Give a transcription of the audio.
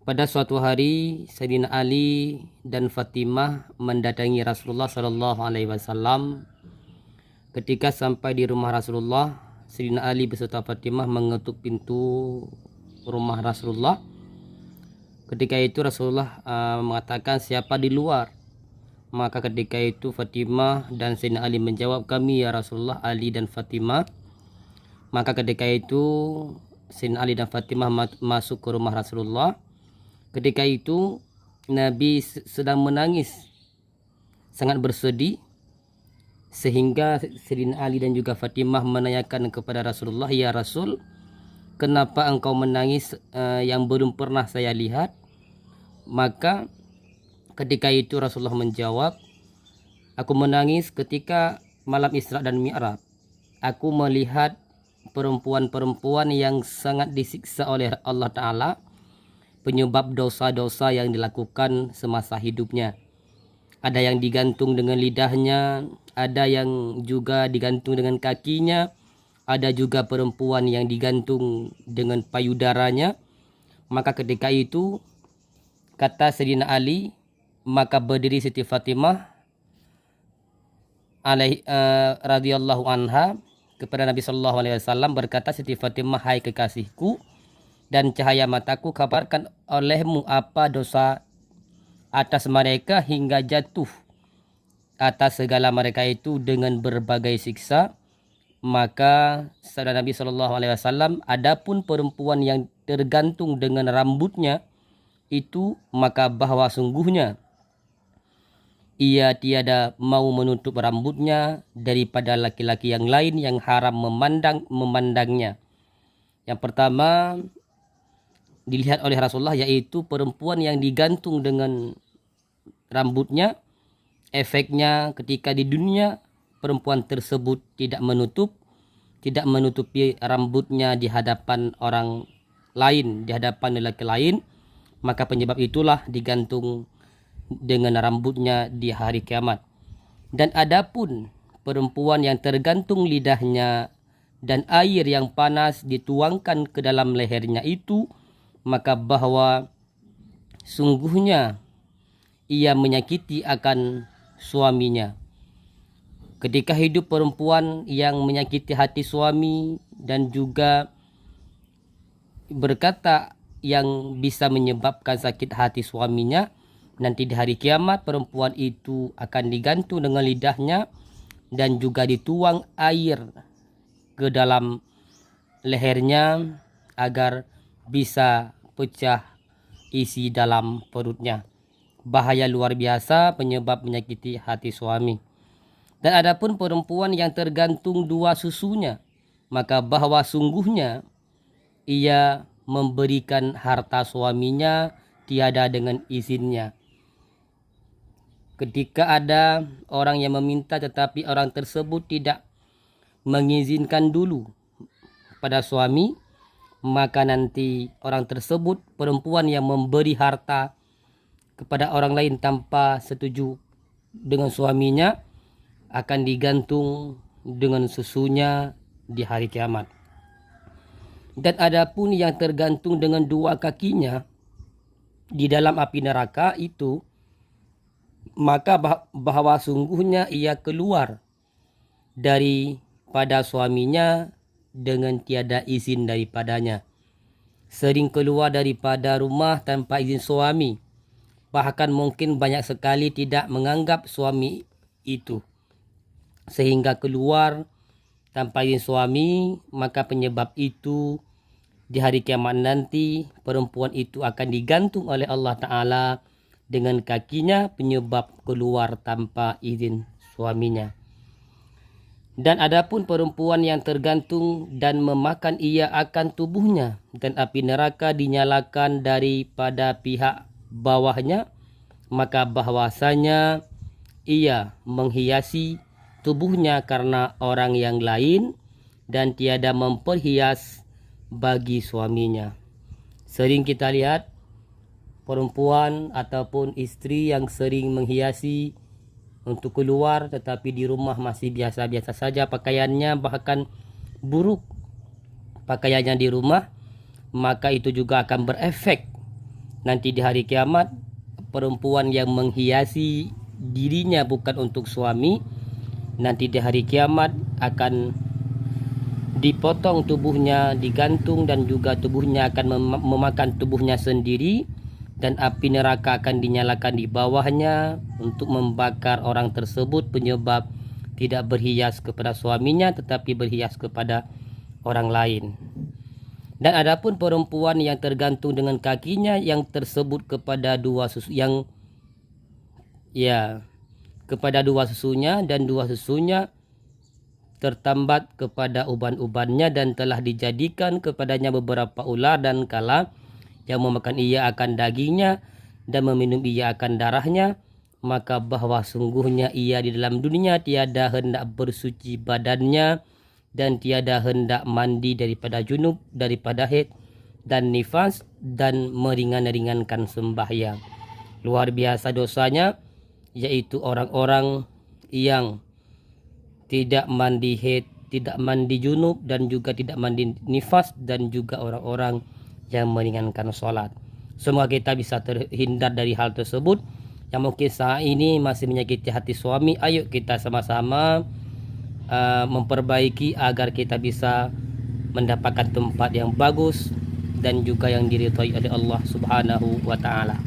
Pada suatu hari Sayyidina Ali dan Fatimah mendatangi Rasulullah Shallallahu Alaihi Wasallam. Ketika sampai di rumah Rasulullah, Sayyidina Ali beserta Fatimah mengetuk pintu rumah Rasulullah. Ketika itu Rasulullah mengatakan, siapa di luar? Maka ketika itu Fatimah dan Sayyidina Ali menjawab, kami ya Rasulullah, Ali dan Fatimah. Maka ketika itu Sayyidina Ali dan Fatimah masuk ke rumah Rasulullah. Ketika itu Nabi sedang menangis, sangat bersedih, sehingga Sayyidina Ali dan juga Fatimah menanyakan kepada Rasulullah, ya Rasul, kenapa engkau menangis yang belum pernah saya lihat? Maka ketika itu Rasulullah menjawab, aku menangis ketika malam Isra dan Mi'raj. Aku melihat perempuan-perempuan yang sangat disiksa oleh Allah Ta'ala, penyebab dosa-dosa yang dilakukan semasa hidupnya. Ada yang digantung dengan lidahnya, ada yang juga digantung dengan kakinya, ada juga perempuan yang digantung dengan payudaranya. Maka ketika itu kata Sayyidina Ali, maka berdiri Siti Fatimah radhiyallahu anha kepada Nabi Shallallahu Alaihi Wasallam, berkata, Siti Fatimah, hai kekasihku dan cahaya mataku, kabarkan olehmu apa dosa atas mereka hingga jatuh atas segala mereka itu dengan berbagai siksa. Maka sabda Nabi Shallallahu Alaihi Wasallam, adapun perempuan yang tergantung dengan rambutnya itu, maka bahwa sungguhnya ia tiada mau menutup rambutnya daripada laki-laki yang lain yang haram memandangnya. Yang pertama dilihat oleh Rasulullah yaitu perempuan yang digantung dengan rambutnya. Efeknya ketika di dunia perempuan tersebut tidak menutupi rambutnya di hadapan orang lain, di hadapan lelaki lain, maka penyebab itulah digantung dengan rambutnya di hari kiamat. Dan adapun perempuan yang tergantung lidahnya dan air yang panas dituangkan ke dalam lehernya itu, maka bahwa sungguhnya ia menyakiti akan suaminya. Ketika hidup perempuan yang menyakiti hati suami dan juga berkata yang bisa menyebabkan sakit hati suaminya, nanti di hari kiamat perempuan itu akan digantung dengan lidahnya dan juga dituang air ke dalam lehernya agar bisa pecah isi dalam perutnya. Bahaya luar biasa penyebab menyakiti hati suami. Dan adapun perempuan yang tergantung dua susunya, maka bahwa sungguhnya ia memberikan harta suaminya tiada dengan izinnya. Ketika ada orang yang meminta tetapi orang tersebut tidak mengizinkan dulu pada suami, maka nanti orang tersebut, perempuan yang memberi harta kepada orang lain tanpa setuju dengan suaminya, akan digantung dengan susunya di hari kiamat. Dan adapun yang tergantung dengan dua kakinya di dalam api neraka itu, maka bahwa sungguhnya ia keluar daripada suaminya dengan tiada izin daripadanya. Sering keluar daripada rumah tanpa izin suami. Bahkan mungkin banyak sekali tidak menganggap suami itu, sehingga keluar tanpa izin suami. Maka penyebab itu di hari kiamat nanti perempuan itu akan digantung oleh Allah Ta'ala dengan kakinya, penyebab keluar tanpa izin suaminya. Dan adapun perempuan yang tergantung dan memakan ia akan tubuhnya, dan api neraka dinyalakan daripada pihak bawahnya, maka bahwasanya ia menghiasi tubuhnya karena orang yang lain dan tiada memperhias bagi suaminya. Sering kita lihat perempuan ataupun istri yang sering menghiasi untuk keluar, tetapi di rumah masih biasa-biasa saja pakaiannya, bahkan buruk pakaiannya di rumah, maka itu juga akan berefek nanti di hari kiamat perempuan yang menghiasi dirinya bukan untuk suami, nanti di hari kiamat akan dipotong tubuhnya, digantung, dan juga tubuhnya akan memakan tubuhnya sendiri, dan api neraka akan dinyalakan di bawahnya untuk membakar orang tersebut penyebab tidak berhias kepada suaminya tetapi berhias kepada orang lain. Dan adapun perempuan yang tergantung dengan kakinya yang tersebut kepada dua susu kepada dua susunya, dan dua susunya tertambat kepada uban-ubannya dan telah dijadikan kepadanya beberapa ular dan kala yang memakan ia akan dagingnya dan meminum ia akan darahnya, maka bahwa sungguhnya ia di dalam dunia tiada hendak bersuci badannya dan tiada hendak mandi daripada junub, daripada haid dan nifas, dan meringan-ringankan sembahyang. Luar biasa dosanya, yaitu orang-orang yang tidak mandi haid, tidak mandi junub, dan juga tidak mandi nifas, dan juga orang-orang yang meringankan sholat. Semoga kita bisa terhindar dari hal tersebut yang mungkin saat ini masih menyakiti hati suami. Ayo kita sama-sama memperbaiki agar kita bisa mendapatkan tempat yang bagus dan juga yang diridhai oleh Allah Subhanahu wa ta'ala.